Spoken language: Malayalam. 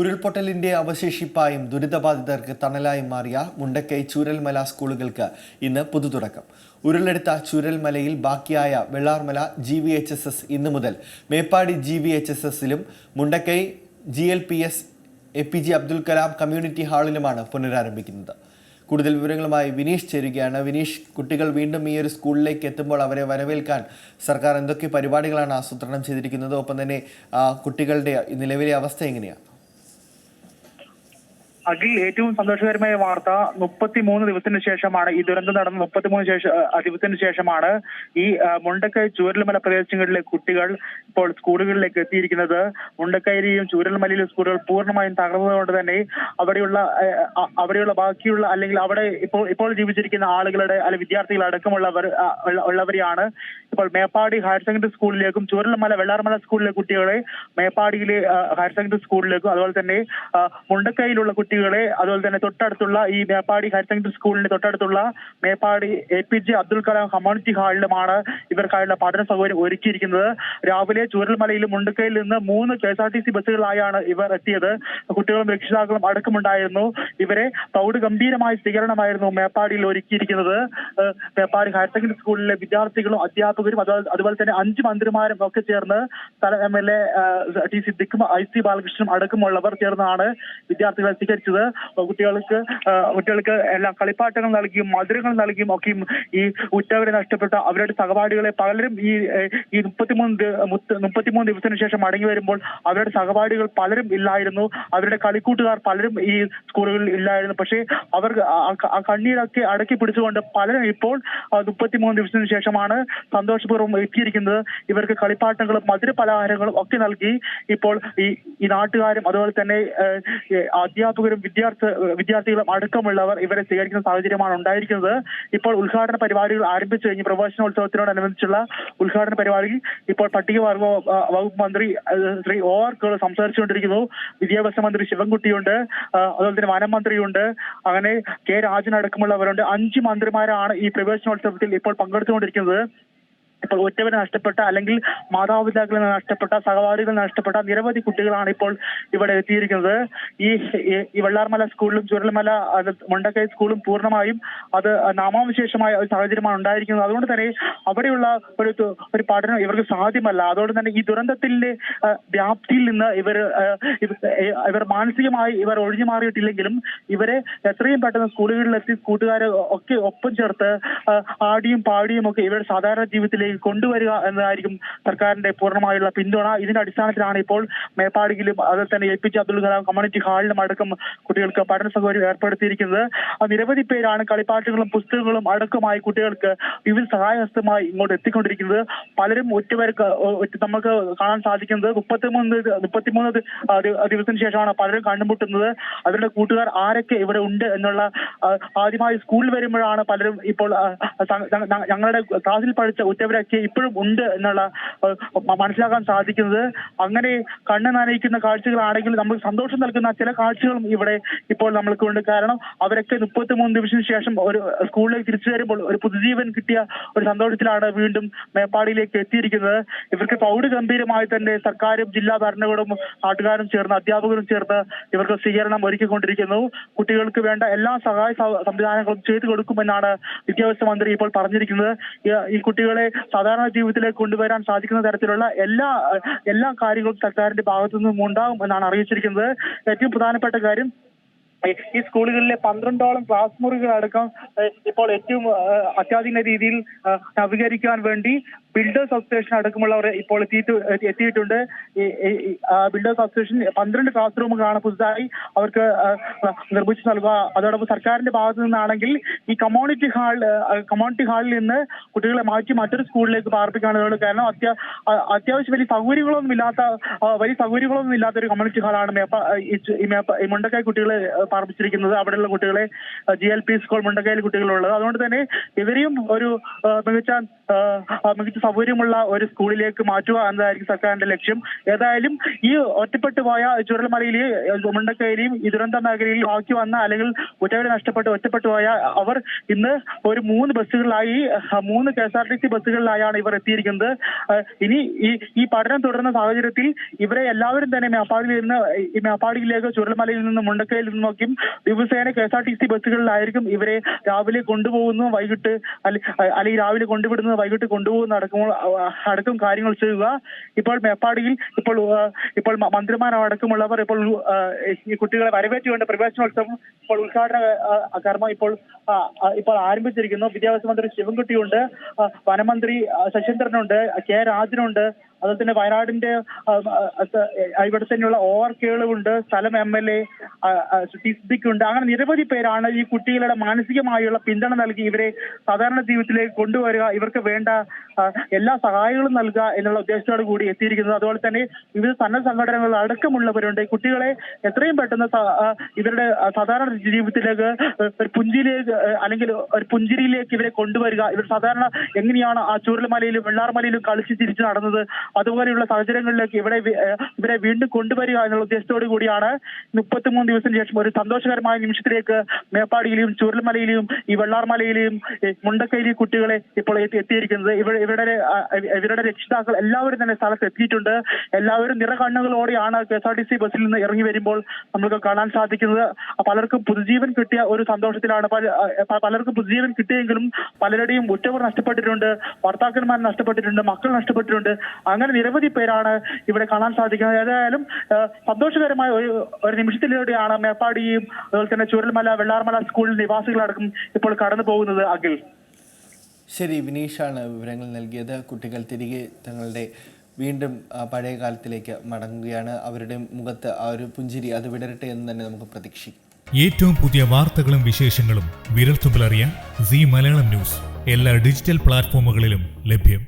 ഉരുൾപൊട്ടലിന്റെ അവശേഷിപ്പായും ദുരിതബാധിതർക്ക് തണലായും മാറിയ മുണ്ടക്കൈ ചൂരൽമല സ്കൂളുകൾക്ക് ഇന്ന് പുതുതുടക്കം. ഉരുളെടുത്ത ചൂരൽമലയിൽ ബാക്കിയായ വെള്ളാർമല GVHSS ഇന്നു മുതൽ മേപ്പാടി GVHSSലും Mundakkai GLPS APJ Abdul Kalam community ഹാളിലുമാണ് പുനരാരംഭിക്കുന്നത്. കൂടുതൽ വിവരങ്ങളുമായി വിനീഷ് ചേരുകയാണ്. വിനീഷ്, കുട്ടികൾ വീണ്ടും ഈ ഒരു സ്കൂളിലേക്ക് എത്തുമ്പോൾ അവരെ വരവേൽക്കാൻ സർക്കാർ എന്തൊക്കെ പരിപാടികളാണ് ആസൂത്രണം ചെയ്തിരിക്കുന്നത്? ഒപ്പം തന്നെ കുട്ടികളുടെ നിലവിലെ അവസ്ഥ എങ്ങനെയാണ്? അഖിൽ, ഏറ്റവും സന്തോഷകരമായ വാർത്ത 33 ദിവസത്തിന് ശേഷമാണ് ഈ ദുരന്തം നടന്ന 33 ദിവസത്തിന് ശേഷമാണ് ഈ മുണ്ടക്കൈ ചൂരൽമല പ്രദേശങ്ങളിലെ കുട്ടികൾ ഇപ്പോൾ സ്കൂളുകളിലേക്ക് എത്തിയിരിക്കുന്നത്. മുണ്ടക്കൈയിലെയും ചൂരൽമലയിലെയും സ്കൂളുകൾ പൂർണ്ണമായും തകർന്നതുകൊണ്ട് തന്നെ അവിടെയുള്ള ബാക്കിയുള്ള അല്ലെങ്കിൽ അവിടെ ഇപ്പോൾ ജീവിച്ചിരിക്കുന്ന ആളുകളുടെ അല്ലെങ്കിൽ വിദ്യാർത്ഥികൾ ഉള്ളവരെയാണ് ഇപ്പോൾ മേപ്പാടി ഹയർ സെക്കൻഡറി സ്കൂളിലേക്കും ചൂരൽമല വെള്ളാർമല സ്കൂളിലെ കുട്ടികളെ മേപ്പാടിയിലെ ഹയർ സെക്കൻഡറി സ്കൂളിലേക്കും അതുപോലെ തന്നെ മുണ്ടക്കൈയിലുള്ള കുട്ടികളെ അതുപോലെ തന്നെ തൊട്ടടുത്തുള്ള ഈ മേപ്പാടി ഹയർ സെക്കൻഡറി സ്കൂളിന്റെ തൊട്ടടുത്തുള്ള മേപ്പാടി APJ അബ്ദുൽ കലാം കമ്മ്യൂണിറ്റി ഹാളിലുമാണ് ഇവർക്കായുള്ള പഠന സൗകര്യം ഒരുക്കിയിരിക്കുന്നത്. രാവിലെ ചൂരൽമലയിലും മുണ്ടക്കൈയിൽ നിന്ന് 3 KSRTC ബസ്സുകളായാണ് ഇവർ എത്തിയത്. കുട്ടികളും രക്ഷിതാക്കളും അടക്കമുണ്ടായിരുന്നു. ഇവരെ പ്രൗഢഗംഭീരമായ സ്വീകരണമായിരുന്നു മേപ്പാടിയിൽ ഒരുക്കിയിരിക്കുന്നത്. മേപ്പാടി ഹയർ സെക്കൻഡറി സ്കൂളിലെ വിദ്യാർത്ഥികളും അധ്യാപകരും അതുപോലെ തന്നെ 5 മന്ത്രിമാരും ഒക്കെ ചേർന്ന് MLA T സിദ്ദിഖും IC ബാലകൃഷ്ണനും അടക്കമുള്ളവർ ചേർന്നാണ് വിദ്യാർത്ഥികളെ സ്വീകരിച്ചത്. കുട്ടികൾക്ക് എല്ലാ കളിപ്പാട്ടങ്ങൾ നൽകിയും മധുരങ്ങൾ നൽകിയും ഒക്കെയും ഈ ഉറ്റവരെ നഷ്ടപ്പെട്ട അവരുടെ സഹപാഠികളെ പലരും ഈ 33 ദിവസത്തിന് ശേഷം മടങ്ങി വരുമ്പോൾ അവരുടെ സഹപാഠികൾ പലരും ഇല്ലായിരുന്നു. അവരുടെ കളിക്കൂട്ടുകാർ പലരും ഈ സ്കൂളുകളിൽ ഇല്ലായിരുന്നു. പക്ഷേ അവർ ആ കണ്ണീരൊക്കെ അടക്കി പിടിച്ചുകൊണ്ട് പലരും ഇപ്പോൾ 33 ദിവസത്തിന് ശേഷമാണ് സന്തോഷപൂർവ്വം എത്തിയിരിക്കുന്നത്. ഇവർക്ക് കളിപ്പാട്ടങ്ങളും മധുര പലഹാരങ്ങളും ഒക്കെ നൽകി ഇപ്പോൾ ഈ നാട്ടുകാരും അതുപോലെ തന്നെ അധ്യാപകരും വിദ്യാർത്ഥികളും അടക്കമുള്ളവർ ഇവരെ സ്വീകരിക്കുന്ന സാഹചര്യമാണ് ഉണ്ടായിരിക്കുന്നത്. ഇപ്പോൾ ഉദ്ഘാടന പരിപാടികൾ ആരംഭിച്ചു കഴിഞ്ഞ് പ്രവേശനോത്സവത്തിനോടനുബന്ധിച്ചുള്ള ഉദ്ഘാടന പരിപാടി ഇപ്പോൾ പട്ടികവർഗ വകുപ്പ് മന്ത്രി ശ്രീ OR കേളു സംസാരിച്ചുകൊണ്ടിരിക്കുന്നു. വിദ്യാഭ്യാസ മന്ത്രി ശിവൻകുട്ടിയുണ്ട്, അതുപോലെ തന്നെ വനം മന്ത്രിയുണ്ട്, അങ്ങനെ K രാജൻ അടക്കമുള്ളവരുണ്ട്. 5 മന്ത്രിമാരാണ് ഈ പ്രവേശനോത്സവത്തിൽ ഇപ്പോൾ പങ്കെടുത്തുകൊണ്ടിരിക്കുന്നത്. ഇപ്പോൾ ഒറ്റവരെ നഷ്ടപ്പെട്ട അല്ലെങ്കിൽ മാതാപിതാക്കളിൽ നിന്ന് നഷ്ടപ്പെട്ട സഹപാഠികളിൽ നഷ്ടപ്പെട്ട നിരവധി കുട്ടികളാണ് ഇപ്പോൾ ഇവിടെ എത്തിയിരിക്കുന്നത്. ഈ വെള്ളാർമല സ്കൂളിലും ചുരൽമല മുണ്ടക്കൈ സ്കൂളും പൂർണ്ണമായും അത് നാമാവശേഷമായ ഒരു സാഹചര്യമാണ് ഉണ്ടായിരിക്കുന്നത്. അതുകൊണ്ട് തന്നെ അവിടെയുള്ള ഒരു പഠനം ഇവർക്ക് സാധ്യമല്ല. അതുകൊണ്ട് തന്നെ ഈ ദുരന്തത്തിന്റെ വ്യാപ്തിയിൽ നിന്ന് ഇവർ മാനസികമായി ഇവർ ഒഴിഞ്ഞു മാറിയിട്ടില്ലെങ്കിലും ഇവരെ എത്രയും പെട്ടെന്ന് സ്കൂളുകളിലെത്തി കൂട്ടുകാരെ ഒക്കെ ഒപ്പം ചേർത്ത് ആടിയും പാടിയും ഒക്കെ ഇവരുടെ സാധാരണ ജീവിതത്തിലേക്ക് കൊണ്ടുവരിക എന്നതായിരിക്കും സർക്കാരിന്റെ പൂർണ്ണമായുള്ള പിന്തുണ. ഇതിന്റെ അടിസ്ഥാനത്തിലാണ് ഇപ്പോൾ മേപ്പാടിയിലും അതുപോലെ തന്നെ APJ അബ്ദുൽ കലാം കമ്മ്യൂണിറ്റി ഹാളിലും അടക്കം കുട്ടികൾക്ക് പഠന സൗകര്യം ഏർപ്പെടുത്തിയിരിക്കുന്നത്. നിരവധി പേരാണ് കളിപ്പാട്ടങ്ങളും പുസ്തകങ്ങളും അടക്കമായി കുട്ടികൾക്ക് വിവിധ സഹായഹസ്തമായി ഇങ്ങോട്ട് എത്തിക്കൊണ്ടിരിക്കുന്നത്. പലരും ഒറ്റവർക്ക് നമുക്ക് കാണാൻ സാധിക്കുന്നത് 33 ദിവസത്തിന് ശേഷമാണ് പലരും കണ്ടുമുട്ടുന്നത്. അവരുടെ കൂട്ടുകാർ ആരൊക്കെ ഇവിടെ ഉണ്ട് എന്നുള്ള ആദ്യമായി സ്കൂളിൽ വരുമ്പോഴാണ് പലരും ഇപ്പോൾ ഞങ്ങളുടെ ക്ലാസ്സിൽ പഠിച്ച ഉറ്റവരൊക്കെ ഇപ്പോഴും ഉണ്ട് എന്നുള്ള മനസ്സിലാക്കാൻ സാധിക്കുന്നത്. അങ്ങനെ കണ്ണ് നനയിക്കുന്ന കാഴ്ചകളാണെങ്കിൽ നമുക്ക് സന്തോഷം നൽകുന്ന ചില കാഴ്ചകളും ഇവിടെ ഇപ്പോൾ നമ്മൾക്കുണ്ട്. കാരണം അവരൊക്കെ 33 ദിവസത്തിന് ശേഷം ഒരു സ്കൂളിലേക്ക് തിരിച്ചു വരുമ്പോൾ ഒരു പുതുജീവൻ കിട്ടിയ ഒരു സന്തോഷത്തിലാണ് വീണ്ടും മേപ്പാടിയിലേക്ക് എത്തിയിരിക്കുന്നത്. ഇവർക്ക് പ്രൗഢഗംഭീരമായി തന്നെ സർക്കാരും ജില്ലാ ഭരണകൂടവും നാട്ടുകാരും ചേർന്ന് അധ്യാപകരും ചേർന്ന് ഇവർക്ക് സ്വീകരണം ഒരുക്കിക്കൊണ്ടിരിക്കുന്നു. കുട്ടികൾക്ക് വേണ്ട എല്ലാ സഹായ സംവിധാനങ്ങളും ചെയ്തു കൊടുക്കുമെന്നാണ് വിദ്യാഭ്യാസ മന്ത്രി ഇപ്പോൾ പറഞ്ഞിരിക്കുന്നത്. ഈ കുട്ടികളെ സാധാരണ ജീവിതത്തിലേക്ക് കൊണ്ടുവരാൻ സാധിക്കുന്ന തരത്തിലുള്ള എല്ലാ കാര്യങ്ങളും സർക്കാരിന്റെ ഭാഗത്തു നിന്നും ഉണ്ടാകും എന്നാണ് അറിയിച്ചിരിക്കുന്നത്. ഏറ്റവും പ്രധാനപ്പെട്ട കാര്യം ഈ സ്കൂളുകളിലെ 12ഓളം ക്ലാസ് മുറികളടക്കം ഇപ്പോൾ ഏറ്റവും അത്യാധുനിക രീതിയിൽ നവീകരിക്കാൻ വേണ്ടി ബിൽഡേഴ്സ് അസോസിയേഷൻ അടക്കമുള്ളവർ ഇപ്പോൾ എത്തിയിട്ടുണ്ട്. ബിൽഡേഴ്സ് അസോസിയേഷൻ 12 ക്ലാസ് റൂമുകളാണ് പുതുതായി അവർക്ക് നിർമ്മിച്ചു നൽകുക. അതോടൊപ്പം സർക്കാരിന്റെ ഭാഗത്തു നിന്നാണെങ്കിൽ ഈ കമ്മ്യൂണിറ്റി ഹാളിൽ നിന്ന് കുട്ടികളെ മാറ്റി മറ്റൊരു സ്കൂളിലേക്ക് പാർപ്പിക്കാനുള്ളത്. കാരണം അത്യാവശ്യം വലിയ സൗകര്യങ്ങളൊന്നും ഇല്ലാത്ത ഒരു കമ്മ്യൂണിറ്റി ഹാളാണ് ഈ മുണ്ടക്കൈ കുട്ടികളെ പാർപ്പിച്ചിരിക്കുന്നത്. അവിടെയുള്ള കുട്ടികളെ GLP സ്കൂൾ മുണ്ടക്കൈയിൽ കുട്ടികളുള്ളത്. അതുകൊണ്ട് തന്നെ ഇവരെയും ഒരു മികച്ച സൗകര്യമുള്ള ഒരു സ്കൂളിലേക്ക് മാറ്റുക എന്നതായിരിക്കും സർക്കാരിന്റെ ലക്ഷ്യം. ഏതായാലും ഈ ഒറ്റപ്പെട്ടു പോയ ചൂരൽമലയിലെയും മുണ്ടക്കയിലെയും ഈ ദുരന്ത മേഖലയിൽ ബാക്കി വന്ന അല്ലെങ്കിൽ ഒറ്റപ്പെട്ടു പോയ അവർ ഇന്ന് ഒരു 3 ബസ്സുകളിലായി 3 KSRTC ബസ്സുകളിലായാണ് ഇവർ എത്തിയിരിക്കുന്നത്. ഇനി ഈ പഠനം തുടരുന്ന സാഹചര്യത്തിൽ ഇവരെ എല്ലാവരും തന്നെ മേപ്പാടിയിലേക്ക് ചൂരൽമലയിൽ നിന്നും മുണ്ടക്കയിൽ നിന്നൊക്കെയും ദിവസേന KSRTC ബസ്സുകളിലായിരിക്കും ഇവരെ രാവിലെ കൊണ്ടുപോകുന്നു, വൈകിട്ട് അല്ലെങ്കിൽ രാവിലെ കൊണ്ടുവിടുന്നത്, വൈകിട്ട് കൊണ്ടുപോകുന്ന അടക്കം കാര്യങ്ങൾ ചെയ്യുക. ഇപ്പോൾ മേപ്പാടിയിൽ ഇപ്പോൾ മന്ത്രിമാരടക്കമുള്ളവർ ഇപ്പോൾ ഈ കുട്ടികളെ വരവേറ്റുകൊണ്ട് പ്രവേശനോത്സവം ഇപ്പോൾ ഉദ്ഘാടന കർമ്മം ഇപ്പോൾ ആരംഭിച്ചിരിക്കുന്നു. വിദ്യാഭ്യാസ മന്ത്രി ശിവൻകുട്ടിയുണ്ട്, വനമന്ത്രി ശശീന്ദ്രനുണ്ട്, കെ രാജനുണ്ട്, അതുപോലെ തന്നെ വയനാടിന്റെ ഇവിടെ തന്നെയുള്ള OR കേളുവുണ്ട്, സ്ഥലം MLA സിദ്ദിഖുണ്ട്. അങ്ങനെ നിരവധി പേരാണ് ഈ കുട്ടികളുടെ മാനസികമായുള്ള പിന്തുണ നൽകി ഇവരെ സാധാരണ ജീവിതത്തിലേക്ക് കൊണ്ടുവരിക, ഇവർക്ക് വേണ്ട എല്ലാ സഹായങ്ങളും നൽകുക എന്നുള്ള ഉദ്ദേശത്തോടു കൂടി എത്തിയിരിക്കുന്നത്. അതുപോലെ തന്നെ വിവിധ സന്നദ്ധ സംഘടനകൾ അടക്കമുള്ളവരുണ്ട്. കുട്ടികളെ എത്രയും പെട്ടെന്ന് ഇവരുടെ സാധാരണ ജീവിതത്തിലേക്ക് ഒരു പുഞ്ചിരിയിലേക്ക് ഇവരെ കൊണ്ടുവരിക. ഇവർ സാധാരണ എങ്ങനെയാണ് ആ ചൂരൽമലയിലും വെള്ളാർമലയിലും കളിച്ച് തിരിച്ചു നടന്നത്, അതുപോലെയുള്ള സാഹചര്യങ്ങളിലേക്ക് ഇവരെ വീണ്ടും കൊണ്ടുവരിക എന്നുള്ള ഉദ്ദേശത്തോടു കൂടിയാണ് 33 ദിവസത്തിന് ശേഷം ഒരു സന്തോഷകരമായ നിമിഷത്തിലേക്ക് മേപ്പാടിയിലെയും ചൂരൽമലയിലെയും ഈ വെള്ളാർമലയിലെയും മുണ്ടക്കയിലെയും കുട്ടികളെ ഇപ്പോൾ എത്തിയിരിക്കുന്നത്. ഇവരുടെ രക്ഷിതാക്കൾ എല്ലാവരും തന്നെ സ്ഥലത്ത് എത്തിയിട്ടുണ്ട്. എല്ലാവരും നിറകണ്ണുകളോടെയാണ് KSRTC ബസ്സിൽ നിന്ന് ഇറങ്ങി വരുമ്പോൾ നമുക്ക് കാണാൻ സാധിക്കുന്നത്. പലർക്കും പുതുജീവൻ കിട്ടിയ ഒരു സന്തോഷത്തിലാണ്. പലർക്കും പുതുജീവൻ കിട്ടിയെങ്കിലും പലരുടെയും ഉറ്റവർ നഷ്ടപ്പെട്ടിട്ടുണ്ട്, ഭർത്താക്കന്മാർ നഷ്ടപ്പെട്ടിട്ടുണ്ട്, മക്കൾ നഷ്ടപ്പെട്ടിട്ടുണ്ട്. അങ്ങനെ നിരവധി പേരാണ് ഇവിടെ കാണാൻ സാധിക്കുന്നത്. ഏതായാലും സന്തോഷകരമായ ഒരു നിമിഷത്തിലൂടെയാണ് മേപ്പാടിയും അതുപോലെ തന്നെ ചൂരൽമല വെള്ളാർമല സ്കൂൾ നിവാസികളടക്കം ഇപ്പോൾ കടന്നു പോകുന്നത്. അഖിൽ, ശരി, വിനീഷാണ് വിവരങ്ങൾ നൽകിയത്. കുട്ടികൾ തിരികെ തങ്ങളുടെ വീണ്ടും പഴയ കാലത്തിലേക്ക് മടങ്ങുകയാണ്. അവരുടെ മുഖത്ത് ആ ഒരു പുഞ്ചിരി അത് വിടരട്ടെ എന്ന് തന്നെ നമുക്ക് പ്രതീക്ഷിക്കാം. ഏറ്റവും പുതിയ വാർത്തകളും വിശേഷങ്ങളും വിരൽത്തുമ്പിലറിയാൻ സീ മലയാളം ന്യൂസ് എല്ലാ ഡിജിറ്റൽ പ്ലാറ്റ്ഫോമുകളിലും ലഭ്യം.